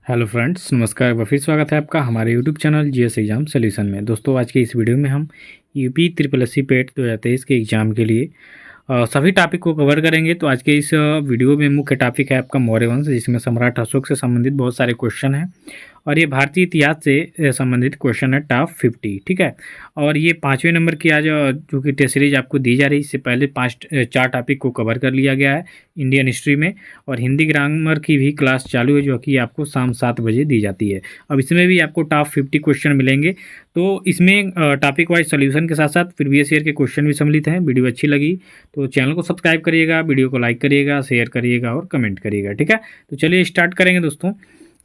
Hello friends, नमस्कार। एक बार फिर स्वागत है आपका हमारे YouTube channel GS exam solution में। दोस्तों, आज के इस वीडियो में हम यूपी ट्रिपल एससी पेट 2023 के एग्ज़ाम के लिए सभी टॉपिक को कवर करेंगे। तो आज के इस वीडियो में मुख्य टॉपिक है आपका मौर्य वंश, जिसमें सम्राट अशोक से संबंधित बहुत सारे क्वेश्चन हैं और ये भारतीय इतिहास से संबंधित क्वेश्चन है टॉप 50। ठीक है, और ये 5वें नंबर की आज जो कि टेस्ट सीरीज आपको दी जा रही है, इससे पहले 4 टॉपिक को कवर कर लिया गया है इंडियन हिस्ट्री में। और हिंदी ग्रामर की भी क्लास चालू है, जो कि आपको शाम 7 बजे दी जाती है। अब इसमें भी आपको टॉप 50 क्वेश्चन मिलेंगे। तो इसमें टॉपिक वाइज सोल्यूशन के साथ साथ प्रीवियस ईयर के क्वेश्चन भी सम्मिलित हैं। वीडियो अच्छी लगी तो चैनल को सब्सक्राइब करिएगा, वीडियो को लाइक करिएगा, शेयर करिएगा और कमेंट करिएगा। ठीक है, तो चलिए स्टार्ट करेंगे दोस्तों।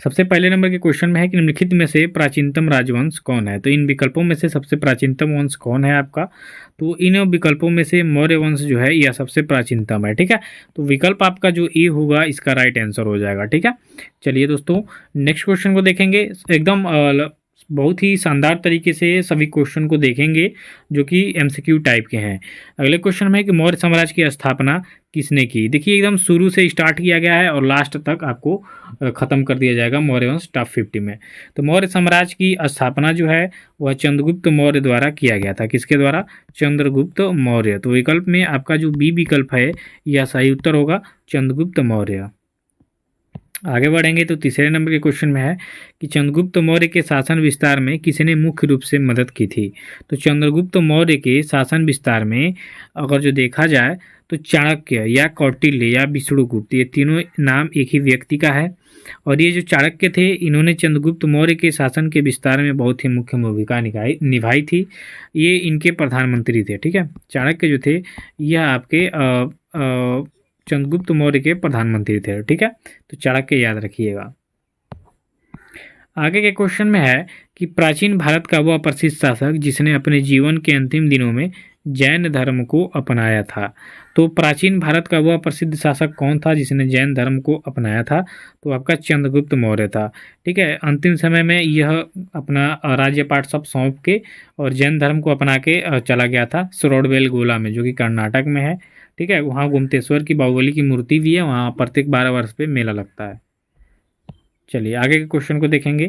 सबसे पहले नंबर के क्वेश्चन में है कि निम्नलिखित में से प्राचीनतम राजवंश कौन है। तो इन विकल्पों में से सबसे प्राचीनतम वंश कौन है आपका। तो इन विकल्पों में से मौर्य वंश जो है यह सबसे प्राचीनतम है। ठीक है, तो विकल्प आपका जो ए होगा इसका राइट आंसर हो जाएगा। ठीक है, चलिए दोस्तों नेक्स्ट क्वेश्चन को देखेंगे। एकदम बहुत ही शानदार तरीके से सभी क्वेश्चन को देखेंगे, जो कि एमसीक्यू टाइप के हैं। अगले क्वेश्चन में है कि मौर्य साम्राज्य की स्थापना किसने की। देखिए, एकदम शुरू से स्टार्ट किया गया है और लास्ट तक आपको ख़त्म कर दिया जाएगा मौर्य वंश टॉप 50 में। तो मौर्य साम्राज्य की स्थापना जो है वह चंद्रगुप्त मौर्य द्वारा किया गया था। किसके द्वारा? चंद्रगुप्त मौर्य। तो विकल्प में आपका जो बी विकल्प है यह सही उत्तर होगा, चंद्रगुप्त मौर्य। आगे बढ़ेंगे तो तीसरे नंबर के क्वेश्चन में है कि चंद्रगुप्त मौर्य के शासन विस्तार में किसने मुख्य रूप से मदद की थी। तो चंद्रगुप्त मौर्य के शासन विस्तार में अगर जो देखा जाए तो चाणक्य या कौटिल्य या विष्णुगुप्त, ये तीनों नाम एक ही व्यक्ति का है। और ये जो चाणक्य थे, इन्होंने चंद्रगुप्त मौर्य के शासन के विस्तार में बहुत ही मुख्य भूमिका निभाई थी। ये इनके प्रधानमंत्री थे। ठीक है, चाणक्य जो थे यह आपके चंद्रगुप्त मौर्य के प्रधानमंत्री थे। ठीक है, तो चाणक्य याद रखिएगा। आगे के क्वेश्चन में है कि प्राचीन भारत का वह प्रसिद्ध शासक जिसने अपने जीवन के अंतिम दिनों में जैन धर्म को अपनाया था। तो प्राचीन भारत का वह प्रसिद्ध शासक कौन था जिसने जैन धर्म को अपनाया था। तो आपका चंद्रगुप्त मौर्य था। ठीक है, अंतिम समय में यह अपना राज्यपाट सब सौंप के और जैन धर्म को अपना के चला गया था श्रोडवेल गोला में, जो कि कर्नाटक में है। ठीक है, वहाँ गुमतेश्वर की बाहुबली की मूर्ति भी है, वहाँ प्रत्येक 12 वर्ष पे मेला लगता है। चलिए आगे के क्वेश्चन को देखेंगे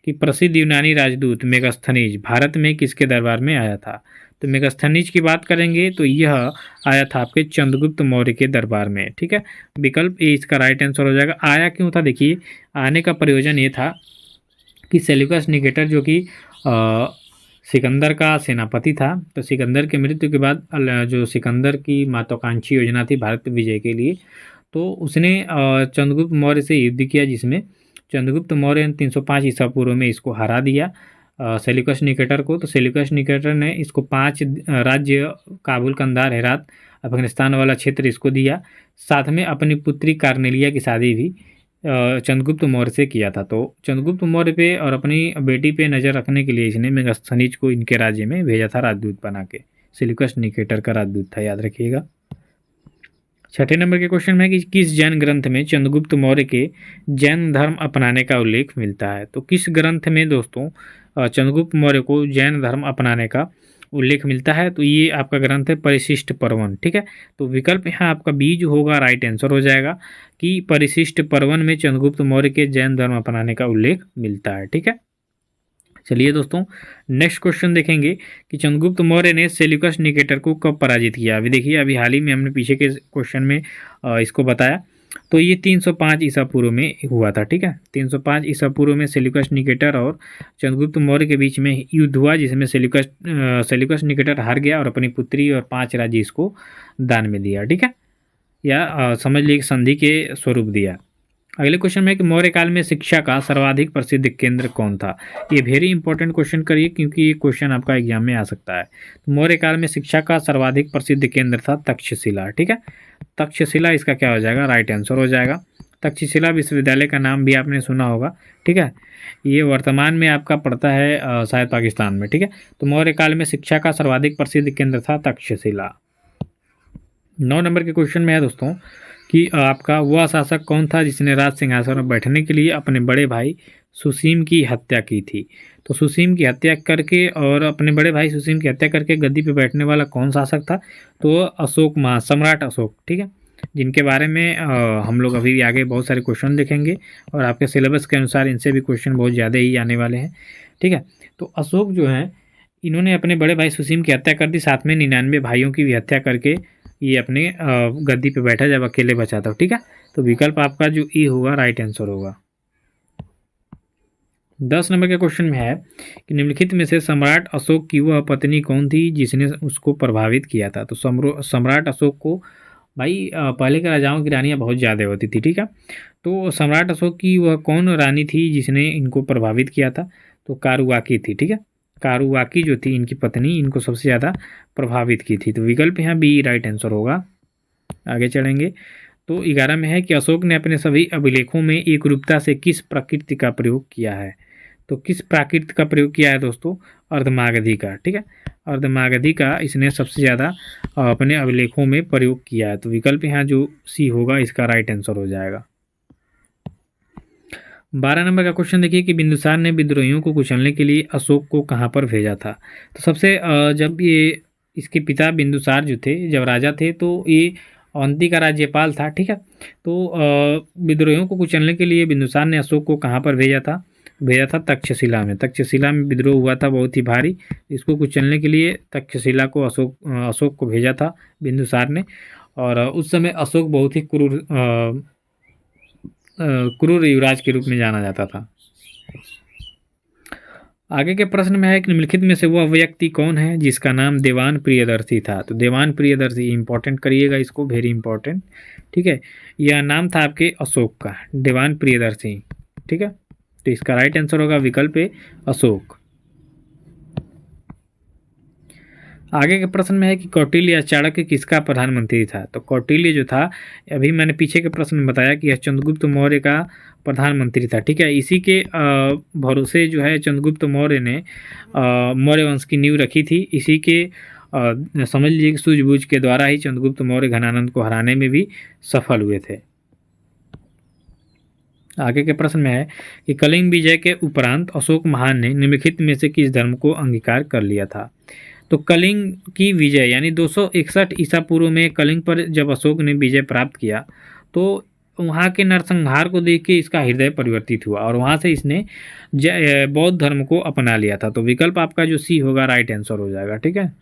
कि प्रसिद्ध यूनानी राजदूत मेगास्थनीज भारत में किसके दरबार में आया था। तो मेगास्थनीज की बात करेंगे तो यह आया था आपके चंद्रगुप्त मौर्य के दरबार में। ठीक है, विकल्प ए इसका राइट आंसर हो जाएगा। आया क्यों था? देखिए, आने का प्रयोजन ये था कि सेल्यूकस निकेटर जो कि सिकंदर का सेनापति था, तो सिकंदर की मृत्यु के बाद जो सिकंदर की महत्वाकांक्षी योजना थी भारत विजय के लिए, तो उसने चंद्रगुप्त मौर्य से युद्ध किया, जिसमें चंद्रगुप्त मौर्य ने 305 ईसा पूर्व में इसको हरा दिया सेल्यूकस निकेटर को। तो सेल्यूकस निकेटर ने इसको 5 राज्य काबुल, कंधार, हेरात, अफगानिस्तान वाला क्षेत्र इसको दिया। साथ में अपनी पुत्री कार्नेलिया की शादी भी चंद्रगुप्त मौर्य से किया था। तो चंद्रगुप्त मौर्य पे और अपनी बेटी पे नज़र रखने के लिए इसने मेगास्थनीज को इनके राज्य में भेजा था राजदूत बना के। सेल्यूकस निकेटर का राजदूत था, याद रखिएगा। छठे नंबर के क्वेश्चन में है कि किस जैन ग्रंथ में चंद्रगुप्त मौर्य के जैन धर्म अपनाने का उल्लेख मिलता है। तो किस ग्रंथ में दोस्तों चंद्रगुप्त मौर्य को जैन धर्म अपनाने का उल्लेख मिलता है। तो ये आपका ग्रंथ है परिशिष्ट पर्वन। ठीक है, तो विकल्प यहाँ आपका बी जो होगा राइट आंसर हो जाएगा कि परिशिष्ट पर्वन में चंद्रगुप्त मौर्य के जैन धर्म अपनाने का उल्लेख मिलता है। ठीक है, चलिए दोस्तों नेक्स्ट क्वेश्चन देखेंगे कि चंद्रगुप्त मौर्य ने सेल्यूकस निकेटर को कब पराजित किया। अभी देखिए, अभी हाल ही में हमने पीछे के क्वेश्चन में इसको बताया। तो ये 305 ईसा पूर्व में हुआ था। ठीक है, 305 ईसा पूर्व में सेल्यूकस निकेटर और चंद्रगुप्त मौर्य के बीच में युद्ध हुआ, जिसमें सेल्यूकस निकेटर हार गया और अपनी पुत्री और 5 राज्य इसको दान में दिया। ठीक है, या समझ लीजिए संधि के स्वरूप दिया। अगले क्वेश्चन में है कि मौर्य काल में शिक्षा का सर्वाधिक प्रसिद्ध केंद्र कौन था। ये वेरी इंपॉर्टेंट क्वेश्चन करिए, क्योंकि ये क्वेश्चन आपका एग्जाम में आ सकता है। तो मौर्य काल में शिक्षा का सर्वाधिक प्रसिद्ध केंद्र था तक्षशिला। ठीक है, तक्षशिला इसका क्या हो जाएगा? राइट आंसर हो जाएगा। तक्षशिला विश्वविद्यालय का नाम भी आपने सुना होगा। ठीक है, ये वर्तमान में आपका पड़ता है शायद पाकिस्तान में। ठीक है, तो मौर्य काल में शिक्षा का सर्वाधिक प्रसिद्ध केंद्र था तक्षशिला। 9 नंबर के क्वेश्चन में है दोस्तों कि आपका वह शासक कौन था जिसने राज सिंहासन पर बैठने के लिए अपने बड़े भाई सुसीम की हत्या की थी। तो सुसीम की हत्या करके और अपने बड़े भाई सुसीम की हत्या करके गद्दी पे बैठने वाला कौन शासक था। तो अशोक सम्राट अशोक। ठीक है, जिनके बारे में हम लोग अभी आगे बहुत सारे क्वेश्चन देखेंगे और आपके सिलेबस के अनुसार इनसे भी क्वेश्चन बहुत ज़्यादा ही आने वाले हैं। ठीक है, तो अशोक जो है इन्होंने अपने बड़े भाई सुसीम की हत्या कर दी, साथ में 99 भाइयों की भी हत्या करके ये अपने गद्दी पे बैठा जब अकेले बचा था। ठीक है, तो विकल्प आपका जो ई होगा राइट आंसर होगा। 10 नंबर के क्वेश्चन में है कि निम्नलिखित में से सम्राट अशोक की वह पत्नी कौन थी जिसने उसको प्रभावित किया था। तो सम्राट अशोक को भाई पहले के राजाओं की रानियां बहुत ज़्यादा होती थी। ठीक है, तो सम्राट अशोक की वह कौन रानी थी जिसने इनको प्रभावित किया था। तो कारुवाकी थी। ठीक है, कारुवाकी जो थी इनकी पत्नी, इनको सबसे ज़्यादा प्रभावित की थी। तो विकल्प यहाँ बी राइट आंसर होगा। आगे चलेंगे तो 11 में है कि अशोक ने अपने सभी अभिलेखों में एकरूपता से किस प्रकृति का प्रयोग किया है। तो किस प्राकृत का प्रयोग किया है दोस्तों, अर्धमागधी का। ठीक है, अर्धमागधी का इसने सबसे ज़्यादा अपने अभिलेखों में प्रयोग किया है। तो विकल्प यहाँ जो सी होगा इसका राइट आंसर हो जाएगा। 12 नंबर का क्वेश्चन देखिए कि बिंदुसार ने विद्रोहियों को कुचलने के लिए अशोक को कहाँ पर भेजा था। तो सबसे जब ये इसके पिता बिंदुसार जो थे जब राजा थे तो ये अवंती का राज्यपाल था। ठीक है, तो विद्रोहियों को कुचलने के लिए बिंदुसार ने अशोक को कहाँ पर भेजा था तक्षशिला में। तक्षशिला में विद्रोह हुआ था बहुत ही भारी, इसको कुचलने के लिए तक्षशिला को अशोक को भेजा था बिंदुसार ने। और उस समय अशोक बहुत ही क्रूर युवराज के रूप में जाना जाता था। आगे के प्रश्न में है कि निम्नलिखित में से वह व्यक्ति कौन है जिसका नाम देवान प्रियदर्शी था। तो देवान प्रियदर्शी इंपॉर्टेंट करिएगा इसको, वेरी इंपॉर्टेंट। ठीक है, यह नाम था आपके अशोक का, देवान प्रियदर्शी। ठीक है, तो इसका राइट आंसर होगा विकल्प ए अशोक। आगे के प्रश्न में है कि कौटिल्य या चाणक्य किसका प्रधानमंत्री था। तो कौटिल्य जो था, अभी मैंने पीछे के प्रश्न में बताया कि यह चंद्रगुप्त मौर्य का प्रधानमंत्री था। ठीक है, इसी के भरोसे जो है चंद्रगुप्त मौर्य ने मौर्य वंश की नींव रखी थी। इसी के समझ लीजिए कि सूझबूझ के द्वारा ही चंद्रगुप्त मौर्य घनानंद को हराने में भी सफल हुए थे। आगे के प्रश्न में है कि कलिंग विजय के उपरांत अशोक महान ने निम्नलिखित में से किस धर्म को अंगीकार कर लिया था। तो कलिंग की विजय यानी 261 ईसा पूर्व में कलिंग पर जब अशोक ने विजय प्राप्त किया तो वहाँ के नरसंहार को देख के इसका हृदय परिवर्तित हुआ और वहाँ से इसने बौद्ध धर्म को अपना लिया था। तो विकल्प आपका जो सी होगा राइट आंसर हो जाएगा। ठीक है,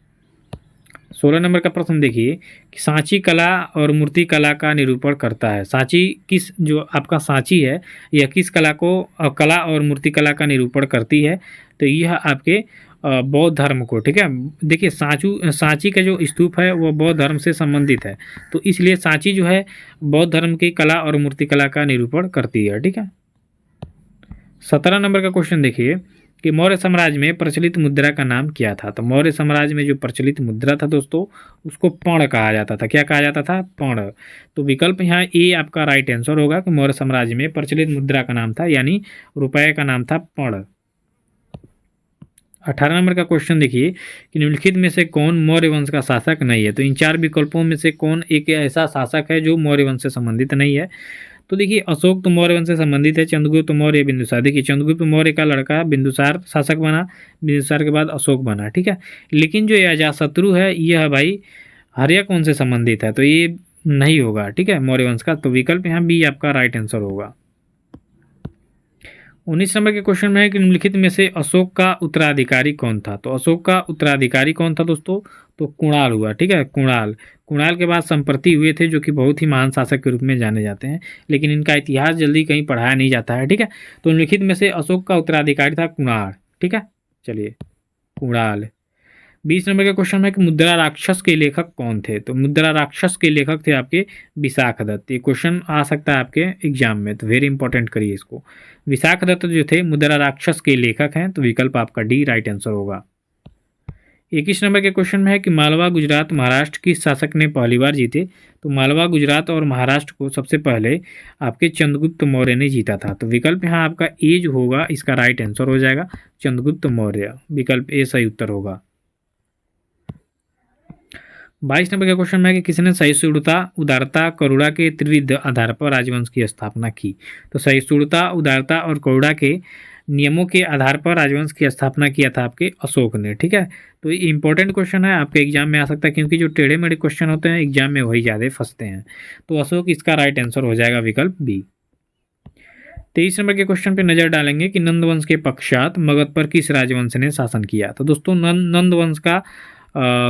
16 नंबर का प्रश्न देखिए कि सांची कला और मूर्ति कला का निरूपण करता है। सांची किस, जो आपका सांची है यह किस कला और मूर्ति कला का निरूपण करती है। तो यह आपके बौद्ध धर्म को। ठीक है, देखिए सांची का जो स्तूप है वो बौद्ध धर्म से संबंधित है, तो इसलिए सांची जो है बौद्ध धर्म की कला और मूर्ति कला का निरूपण करती है। ठीक है, 17 नंबर का क्वेश्चन देखिए कि मौर्य साम्राज्य में प्रचलित मुद्रा का नाम क्या था। तो मौर्य साम्राज्य में जो प्रचलित मुद्रा था दोस्तों उसको पर्ण कहा जाता था। क्या कहा जाता था, पर्ण। तो विकल्प यहाँ ए आपका राइट आंसर होगा कि मौर्य साम्राज्य में प्रचलित मुद्रा का नाम था यानी रुपये का नाम था पर्ण। 18 नंबर का क्वेश्चन देखिए कि निम्नलिखित में से कौन मौर्य वंश का शासक नहीं है। तो इन चार विकल्पों में से कौन एक ऐसा शासक है जो मौर्य वंश से संबंधित नहीं है। तो देखिए अशोक तो मौर्य वंश से संबंधित है, चंद्रगुप्त मौर्य बिंदुसार। देखिए चंद्रगुप्त मौर्य का लड़का बिंदुसार शासक बना, बिंदुसार के बाद अशोक बना। ठीक है, लेकिन जो अजातशत्रु है यह भाई हर्यक वंश से संबंधित है, तो ये नहीं होगा। ठीक है, मौर्य वंश का। तो विकल्प यहाँ बी आपका राइट आंसर होगा। 19 नंबर के क्वेश्चन में है कि निम्नलिखित में से अशोक का उत्तराधिकारी कौन था। तो अशोक का उत्तराधिकारी कौन था दोस्तों, तो कुणाल हुआ। ठीक है, कुणाल के बाद संप्रति हुए थे जो कि बहुत ही महान शासक के रूप में जाने जाते हैं, लेकिन इनका इतिहास जल्दी कहीं पढ़ाया नहीं जाता है। ठीक है, तो निम्नलिखित में से अशोक का उत्तराधिकारी था कुणाल। ठीक है, चलिए कुणाल। 20 नंबर के क्वेश्चन में कि मुद्रा राक्षस के लेखक कौन थे। तो मुद्रा राक्षस के लेखक थे आपके विशाखदत्त। ये क्वेश्चन आ सकता है आपके एग्जाम में, तो वेरी इंपॉर्टेंट करिए इसको। विशाखदत्त जो थे मुद्रा राक्षस के लेखक हैं, तो विकल्प आपका डी राइट आंसर होगा। 21 नंबर के क्वेश्चन में है कि मालवा गुजरात महाराष्ट्र किस शासक ने पहली बार जीते। तो मालवा गुजरात और महाराष्ट्र को सबसे पहले आपके चंद्रगुप्त मौर्य ने जीता था। तो विकल्प यहाँ आपका ए जो होगा इसका राइट आंसर हो जाएगा, चंद्रगुप्त मौर्य। विकल्प ए सही उत्तर होगा। 22 नंबर के क्वेश्चन में है कि किसने सहिष्णुता, उदारता, करुणा के त्रिविध आधार पर राजवंश की स्थापना की। तो सहिष्णुता, उदारता और करुणा के नियमों के आधार पर राजवंश की स्थापना किया था आपके अशोक ने। ठीक है, तो ये इंपॉर्टेंट क्वेश्चन है, आपके एग्जाम में आ सकता है, क्योंकि जो टेढ़े मेढ़े क्वेश्चन होते हैं एग्जाम में वही ज़्यादा फंसते हैं। तो अशोक इसका राइट आंसर हो जाएगा विकल्प बी। 23 नंबर के क्वेश्चन पे नजर डालेंगे कि नंद वंश के पश्चात मगध पर किस राजवंश ने शासन किया। तो दोस्तों नंद वंश का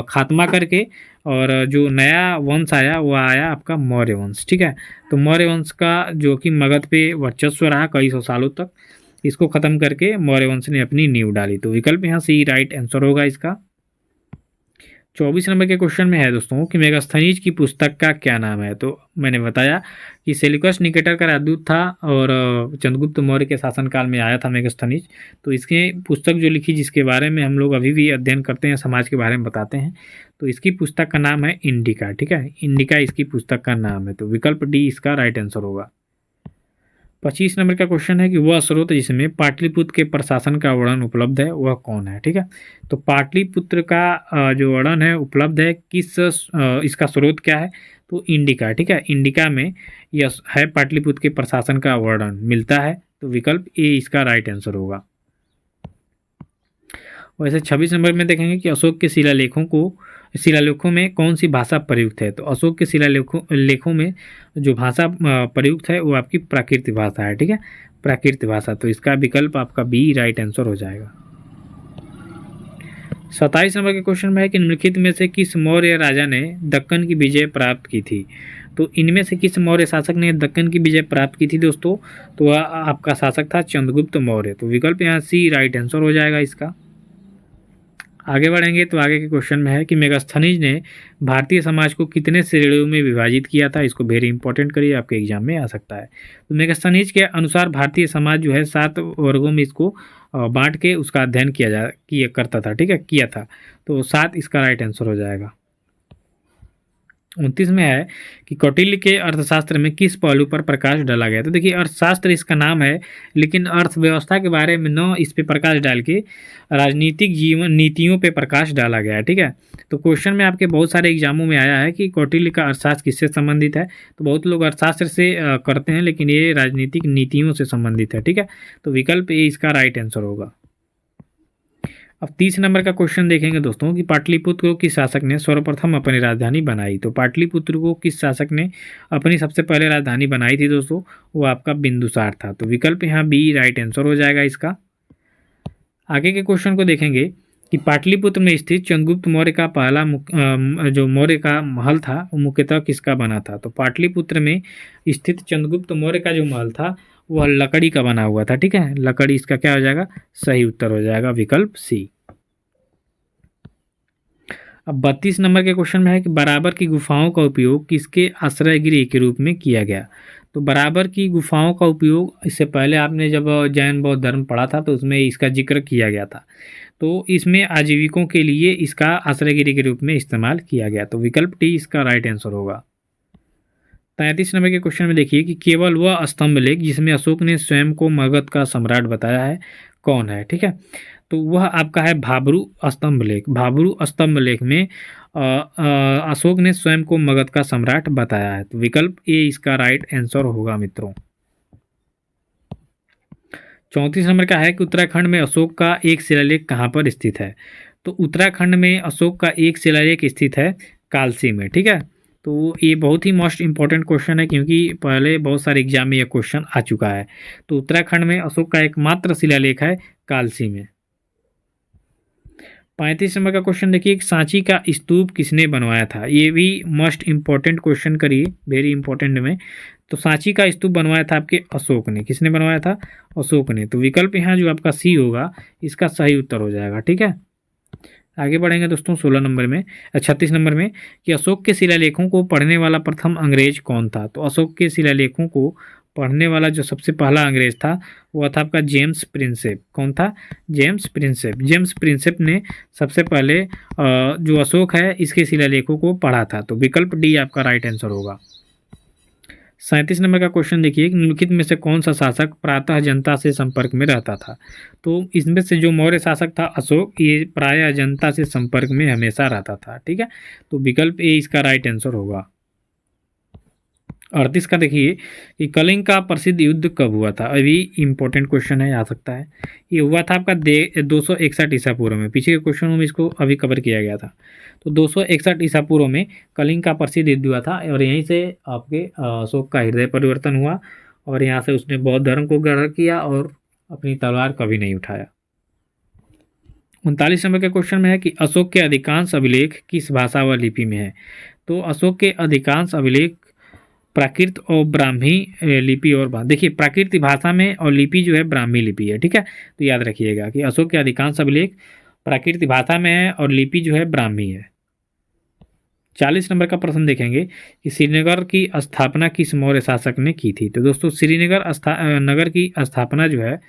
खात्मा करके और जो नया वंश आया वो आया आपका मौर्य वंश। ठीक है, तो मौर्य वंश का जो कि मगध पे वर्चस्व रहा कई सौ सालों तक, इसको खत्म करके मौर्य वंश ने अपनी नींव डाली। तो विकल्प यहाँ सी राइट आंसर होगा इसका। 24 नंबर के क्वेश्चन में है दोस्तों कि मेगास्थनीज की पुस्तक का क्या नाम है। तो मैंने बताया कि सेल्यूकस निकेटर का राजदूत था और चंद्रगुप्त मौर्य के शासनकाल में आया था मेगास्थनीज। तो इसके पुस्तक जो लिखी, जिसके बारे में हम लोग अभी भी अध्ययन करते हैं, समाज के बारे में बताते हैं, तो इसकी पुस्तक का नाम है इंडिका। ठीक है, इंडिका इसकी पुस्तक का नाम है। तो विकल्प डी इसका राइट आंसर होगा। 25 नंबर का क्वेश्चन है कि वह स्रोत जिसमें पाटलिपुत्र के प्रशासन का वर्णन उपलब्ध है वह कौन है। ठीक है, तो पाटलिपुत्र का जो वर्णन है उपलब्ध है, किस इसका स्रोत क्या है, तो इंडिका। ठीक है, इंडिका में यह है पाटलिपुत्र के प्रशासन का वर्णन मिलता है। तो विकल्प ए इसका राइट आंसर होगा। वैसे 26 नंबर में देखेंगे कि अशोक के शिलालेखों में कौन सी भाषा प्रयुक्त है। तो अशोक के शिलालेखों में जो भाषा प्रयुक्त है वो आपकी प्राकृत भाषा है। ठीक है, प्राकृत भाषा। तो इसका विकल्प आपका बी राइट आंसर हो जाएगा। 27 नंबर के क्वेश्चन में है कि निम्नलिखित में से किस मौर्य राजा ने दक्कन की विजय प्राप्त की थी। तो इनमें से किस मौर्य शासक ने दक्कन की विजय प्राप्त की थी दोस्तों, तो वह आपका शासक था चंद्रगुप्त मौर्य। तो विकल्प यहाँ सी राइट आंसर हो जाएगा इसका। आगे बढ़ेंगे तो आगे के क्वेश्चन में है कि मेगास्थनीज ने भारतीय समाज को कितने श्रेणियों में विभाजित किया था। इसको वेरी इंपॉर्टेंट करिए, आपके एग्जाम में आ सकता है। तो मेगास्थनीज के अनुसार भारतीय समाज जो है 7 वर्गों में इसको बांट के उसका अध्ययन किया करता था। ठीक है, किया था। तो 7 इसका राइट आंसर हो जाएगा। 29 में है कि कौटिल्य के अर्थशास्त्र में किस पहलू पर प्रकाश डाला गया। तो देखिए, अर्थशास्त्र इसका नाम है, लेकिन अर्थव्यवस्था के बारे में न इस पे प्रकाश डाल के राजनीतिक जीवन नीतियों पे प्रकाश डाला गया है। ठीक है, तो क्वेश्चन में आपके बहुत सारे एग्जामों में आया है कि कौटिल्य का अर्थशास्त्र किससे संबंधित है। तो बहुत लोग अर्थशास्त्र से करते हैं, लेकिन ये राजनीतिक नीतियों से संबंधित है। ठीक है, तो विकल्प ए इसका राइट आंसर होगा। अब 30 नंबर का क्वेश्चन देखेंगे दोस्तों कि पाटलिपुत्र को किस शासक ने सर्वप्रथम अपनी राजधानी बनाई। तो पाटलिपुत्र को किस शासक ने अपनी सबसे पहले राजधानी बनाई थी दोस्तों, वो आपका बिंदुसार था। तो विकल्प यहाँ बी राइट आंसर हो जाएगा इसका। आगे के क्वेश्चन को देखेंगे कि पाटलिपुत्र में स्थित चंद्रगुप्त मौर्य का पहला जो मौर्य का महल था वो मुख्यतः किसका बना था। तो पाटलिपुत्र में स्थित चंद्रगुप्त मौर्य का जो महल था वह लकड़ी का बना हुआ था। ठीक है, लकड़ी इसका क्या हो जाएगा, सही उत्तर हो जाएगा विकल्प सी। अब 32 नंबर के क्वेश्चन में है कि बराबर की गुफाओं का उपयोग किसके आश्रय गृह के रूप में किया गया। तो बराबर की गुफाओं का उपयोग इससे पहले आपने जब जैन बौद्ध धर्म पढ़ा था तो उसमें इसका जिक्र किया गया था। तो इसमें आजीविकों के लिए इसका आश्रय गृह के रूप में इस्तेमाल किया गया। तो विकल्प टी इसका राइट आंसर होगा। 33 नंबर के क्वेश्चन में देखिए कि केवल वह स्तंभ लेख जिसमें अशोक ने स्वयं को मगध का सम्राट बताया है कौन है। ठीक है, तो वह आपका है भाबरू स्तंभ लेख। भाबरू स्तंभ लेख में अशोक ने स्वयं को मगध का सम्राट बताया है। तो विकल्प ए इसका राइट आंसर होगा मित्रों। 34 नंबर का है कि उत्तराखंड में अशोक का एक शिलालेख कहाँ पर स्थित है। तो उत्तराखंड में अशोक का एक शिलालेख स्थित है कालसी में। ठीक है, तो ये बहुत ही मोस्ट इंपॉर्टेंट क्वेश्चन है, क्योंकि पहले बहुत सारे एग्जाम में यह क्वेश्चन आ चुका है। तो उत्तराखंड में अशोक का एकमात्र शिलालेख है कालसी में। 35 नंबर का क्वेश्चन देखिए, सांची का स्तूप किसने बनवाया था। ये भी मोस्ट इंपॉर्टेंट क्वेश्चन करिए, वेरी इंपॉर्टेंट में। तो सांची का स्तूप बनवाया था आपके अशोक ने। किसने बनवाया था, अशोक ने। तो विकल्प यहाँ जो आपका सी होगा इसका सही उत्तर हो जाएगा। ठीक है, आगे बढ़ेंगे दोस्तों 36 नंबर में कि अशोक के शिलालेखों को पढ़ने वाला प्रथम अंग्रेज कौन था। तो अशोक के शिलालेखों को पढ़ने वाला जो सबसे पहला अंग्रेज था वह था आपका जेम्स प्रिंसेप। कौन था, जेम्स प्रिंसेप। जेम्स प्रिंसेप ने सबसे पहले जो अशोक है इसके शिलालेखों को पढ़ा था। तो विकल्प डी आपका राइट आंसर होगा। 37 नंबर का क्वेश्चन देखिए, निम्नलिखित में से कौन सा शासक प्रातः जनता से संपर्क में रहता था। तो इसमें से जो मौर्य शासक था अशोक, ये प्रायः जनता से संपर्क में हमेशा रहता था। ठीक है, तो विकल्प ए इसका राइट आंसर होगा। 38 का देखिए कि कलिंग का प्रसिद्ध युद्ध कब हुआ था। अभी इंपॉर्टेंट क्वेश्चन है, आ सकता है। ये हुआ था आपका 261 ईसा पूर्व में। पीछे के क्वेश्चनों में इसको अभी कवर किया गया था। तो 261 ईसा पूर्व में कलिंग का प्रसिद्ध युद्ध हुआ था और यहीं से आपके अशोक का हृदय परिवर्तन हुआ और यहाँ से उसने बौद्ध धर्म को ग्रहण किया और अपनी तलवार कभी नहीं उठाया। 39 नंबर के क्वेश्चन में है कि अशोक के अधिकांश अभिलेख किस भाषा व लिपि में है। तो अशोक के अधिकांश अभिलेख प्राकृत और ब्राह्मी लिपि और देखिए प्राकृतिक भाषा में और लिपि जो है ब्राह्मी लिपि है, ठीक है। तो याद रखिएगा कि अशोक के अधिकांश अभिलेख प्राकृतिक भाषा में है और लिपि जो है ब्राह्मी है। 40 नंबर का प्रश्न देखेंगे कि श्रीनगर की स्थापना किस मौर्य शासक ने की थी। तो दोस्तों श्रीनगर नगर की स्थापना जो है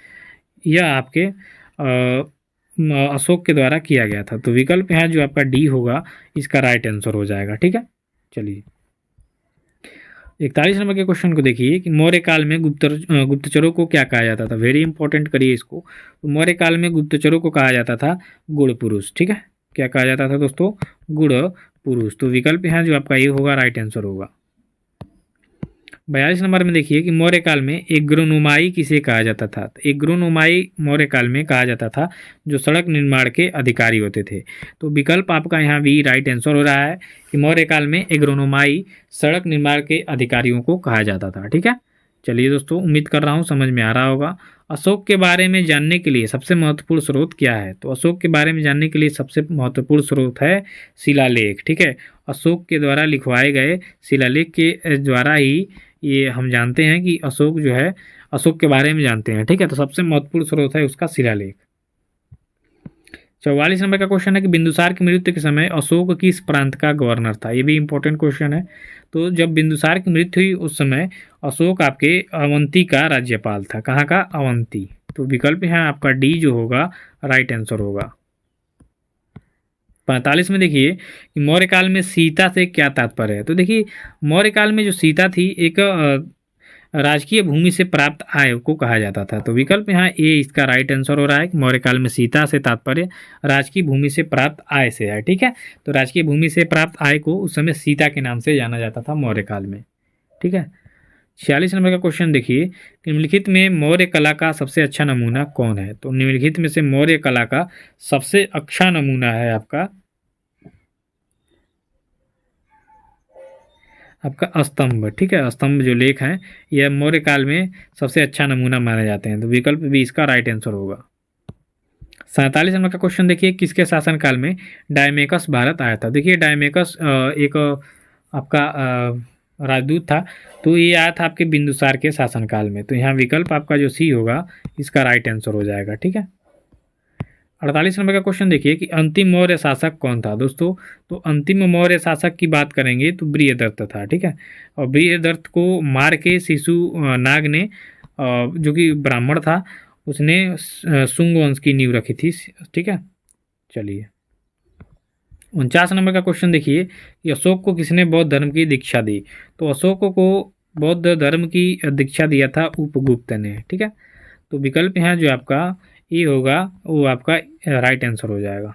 यह आपके अशोक के द्वारा किया गया था। तो विकल्प यहाँ जो आपका डी होगा इसका राइट आंसर हो जाएगा, ठीक है। चलिए 41 नंबर के क्वेश्चन को देखिए कि मौर्य काल में गुप्तचरों को क्या कहा जाता था। वेरी इंपॉर्टेंट करिए इसको। तो मौर्य काल में गुप्तचरों को कहा जाता था गुड़ पुरुष, ठीक है। क्या कहा जाता था दोस्तों? गुड़ पुरुष। तो विकल्प यहाँ जो आपका ये होगा राइट आंसर होगा। 42 नंबर में देखिए कि मौर्य काल में एग्रोनोमाई किसे कहा जाता था। तो एग्रोनोमाई मौर्य काल में कहा जाता था जो सड़क निर्माण के अधिकारी होते थे। तो विकल्प आपका यहाँ भी राइट आंसर हो रहा है कि मौर्य काल में एग्रोनोमाई सड़क निर्माण के अधिकारियों को कहा जाता था, ठीक है। चलिए दोस्तों, उम्मीद कर रहा हूँ समझ में आ रहा होगा। अशोक के बारे में जानने के लिए सबसे महत्वपूर्ण स्रोत क्या है। तो अशोक के बारे में जानने के लिए सबसे महत्वपूर्ण स्रोत है शिलालेख, ठीक है। अशोक के द्वारा लिखवाए गए शिलालेख के द्वारा ही ये हम जानते हैं कि अशोक जो है अशोक के बारे में जानते हैं, ठीक है। तो सबसे महत्वपूर्ण स्रोत है उसका शिलालेख। 44 नंबर का क्वेश्चन है कि बिंदुसार की मृत्यु के समय अशोक किस प्रांत का गवर्नर था। ये भी इंपॉर्टेंट क्वेश्चन है। तो जब बिंदुसार की मृत्यु हुई उस समय अशोक आपके अवंती का राज्यपाल था। कहाँ का? अवंती। तो विकल्प यहाँ आपका डी जो होगा राइट आंसर होगा। 45 में देखिए कि मौर्य काल में सीता से क्या तात्पर्य है। तो देखिए मौर्य काल में जो सीता थी एक राजकीय भूमि से प्राप्त आय को कहा जाता था। तो विकल्प यहाँ ए इसका राइट आंसर हो रहा है कि मौर्य काल में सीता से तात्पर्य राजकीय भूमि से प्राप्त आय से है, ठीक है। तो राजकीय भूमि से प्राप्त आय को उस समय सीता के नाम से जाना जाता था मौर्य काल में, ठीक है। 46 नंबर का क्वेश्चन देखिए, निम्नलिखित में मौर्य कला का सबसे अच्छा नमूना कौन है। तो निम्नलिखित में से मौर्य कला का सबसे अच्छा नमूना है आपका स्तंभ, ठीक है। स्तंभ जो लेख हैं यह मौर्य काल में सबसे अच्छा नमूना माने जाते हैं। तो विकल्प भी इसका राइट आंसर होगा। 47 नंबर का क्वेश्चन देखिए, किसके शासनकाल में डायमेकस भारत आया था। देखिए डायमेकस एक आपका राजदूत था। तो ये आया था आपके बिंदुसार के शासनकाल में। तो यहाँ विकल्प आपका जो सी होगा इसका राइट आंसर हो जाएगा, ठीक है। 48 नंबर का क्वेश्चन देखिए कि अंतिम मौर्य शासक कौन था। दोस्तों तो अंतिम मौर्य शासक की बात करेंगे तो बृहदत्त था, ठीक है। और बृहदत्त को मार के शिशु नाग ने जो कि ब्राह्मण था उसने शुंग वंश की नींव रखी थी, ठीक है। चलिए 49 नंबर का क्वेश्चन देखिए कि अशोक को किसने बौद्ध धर्म की दीक्षा दी। तो अशोक को बौद्ध धर्म की दीक्षा दिया था उपगुप्त ने, ठीक है। तो विकल्प यहाँ जो आपका ये होगा वो आपका राइट आंसर हो जाएगा।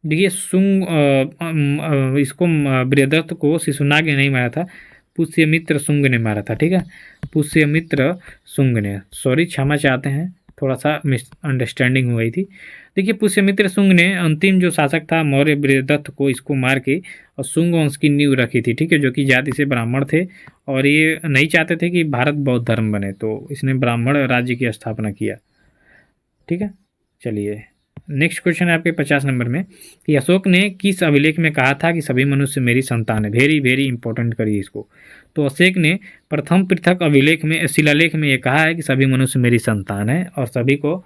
देखिए शुंग इसको बृहदत्त को शिशुनाग ने नहीं मारा था, पुष्यमित्र शुंग ने मारा था, ठीक है। पुष्यमित्र शुंग ने, सॉरी क्षमा चाहते हैं, थोड़ा सा मिसअंडरस्टैंडिंग हो गई थी। देखिए पुष्यमित्र शुंग ने अंतिम जो शासक था मौर्य बृहदत्त को इसको मार के और शुंग वंश की नींव रखी थी, ठीक है। जो कि जाति से ब्राह्मण थे और ये नहीं चाहते थे कि भारत बौद्ध धर्म बने, तो इसने ब्राह्मण राज्य की स्थापना किया, ठीक है। चलिए नेक्स्ट क्वेश्चन है आपके 50 नंबर में कि अशोक ने किस अभिलेख में कहा था कि सभी मनुष्य मेरी संतान है। वेरी वेरी इंपॉर्टेंट करिए इसको। तो अशोक ने प्रथम पृथक अभिलेख में शिलालेख में ये कहा है कि सभी मनुष्य मेरी संतान है और सभी को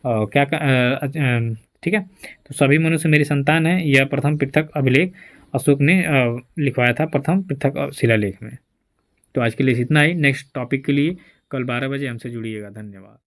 ठीक है। तो सभी मनुष्य मेरी संतान है, यह प्रथम पृथक अभिलेख अशोक ने लिखवाया था प्रथम पृथक शिलालेख में। तो आज के लिए इतना ही। नेक्स्ट टॉपिक के लिए कल 12 बजे हमसे जुड़िएगा। धन्यवाद।